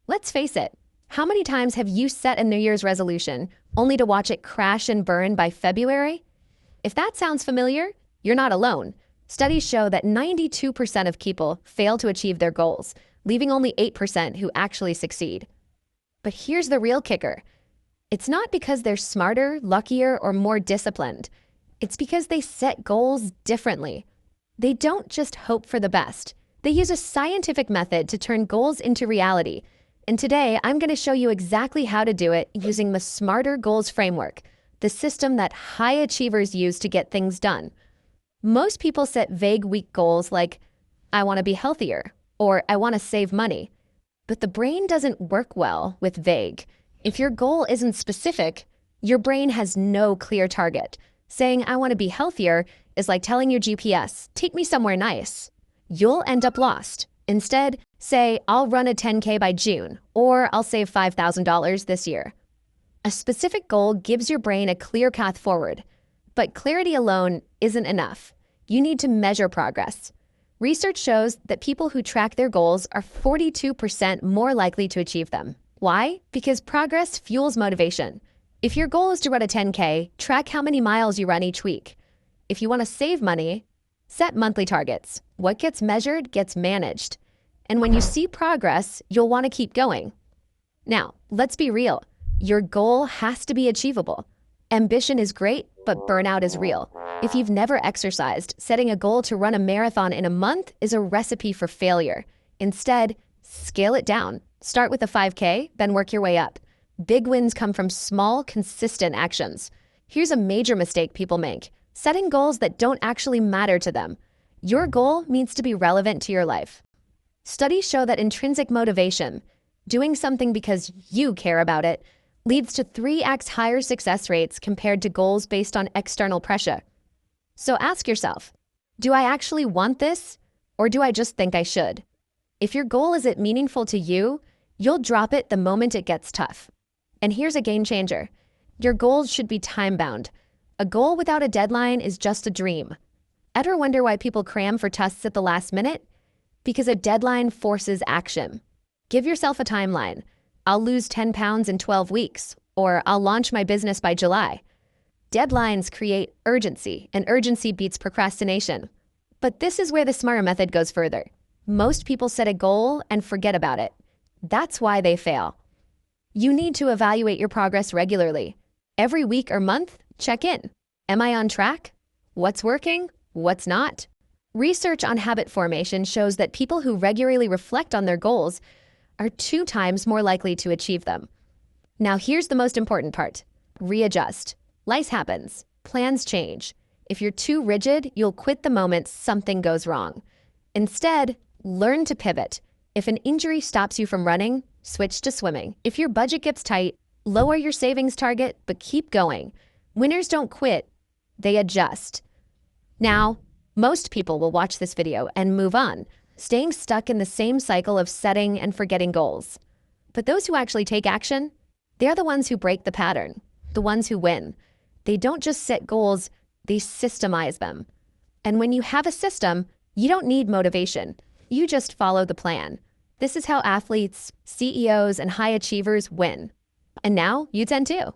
Let's face it, how many times have you set a New Year's resolution only to watch it crash and burn by February? If that sounds familiar, you're not alone. Studies show that 92% of people fail to achieve their goals, leaving only 8% who actually succeed. But here's the real kicker. It's not because they're smarter, luckier, or more disciplined. It's because they set goals differently. They don't just hope for the best. They use a scientific method to turn goals into reality. And today, I'm going to show you exactly how to do it using the Smarter Goals framework, the system that high achievers use to get things done. Most people set vague, weak goals like, I want to be healthier, or I want to save money. But the brain doesn't work well with vague. If your goal isn't specific, your brain has no clear target. Saying, I want to be healthier is like telling your GPS, take me somewhere nice. You'll end up lost. Instead, say, I'll run a 10K by June, or I'll save $5,000 this year. A specific goal gives your brain a clear path forward. But clarity alone isn't enough. You need to measure progress. Research shows that people who track their goals are 42% more likely to achieve them. Why? Because progress fuels motivation. If your goal is to run a 10K, track how many miles you run each week. If you want to save money, set monthly targets. What gets measured gets managed. And when you see progress, you'll want to keep going. Now, let's be real. Your goal has to be achievable. Ambition is great, but burnout is real. If you've never exercised, setting a goal to run a marathon in a month is a recipe for failure. Instead, scale it down. Start with a 5K, then work your way up. Big wins come from small, consistent actions. Here's a major mistake people make: setting goals that don't actually matter to them. Your goal needs to be relevant to your life. Studies show that intrinsic motivation, doing something because you care about it, leads to 3x higher success rates compared to goals based on external pressure. So ask yourself, do I actually want this, or do I just think I should? If your goal isn't meaningful to you, you'll drop it the moment it gets tough. And here's a game changer. Your goals should be time-bound. A goal without a deadline is just a dream. Ever wonder why people cram for tests at the last minute? Because a deadline forces action. Give yourself a timeline. I'll lose 10 pounds in 12 weeks, or I'll launch my business by July. Deadlines create urgency, and urgency beats procrastination. But this is where the Smarter method goes further. Most people set a goal and forget about it. That's why they fail. You need to evaluate your progress regularly. Every week or month, check in. Am I on track? What's working? What's not? Research on habit formation shows that people who regularly reflect on their goals are 2 times more likely to achieve them. Now here's the most important part. Readjust. Life happens. Plans change. If you're too rigid, you'll quit the moment something goes wrong. Instead, learn to pivot. If an injury stops you from running, switch to swimming. If your budget gets tight, lower your savings target, but keep going. Winners don't quit, they adjust. Now, most people will watch this video and move on, staying stuck in the same cycle of setting and forgetting goals. But those who actually take action, they're the ones who break the pattern, the ones who win. They don't just set goals, they systemize them. And when you have a system, you don't need motivation. You just follow the plan. This is how athletes, CEOs, and high achievers win. And now you can too.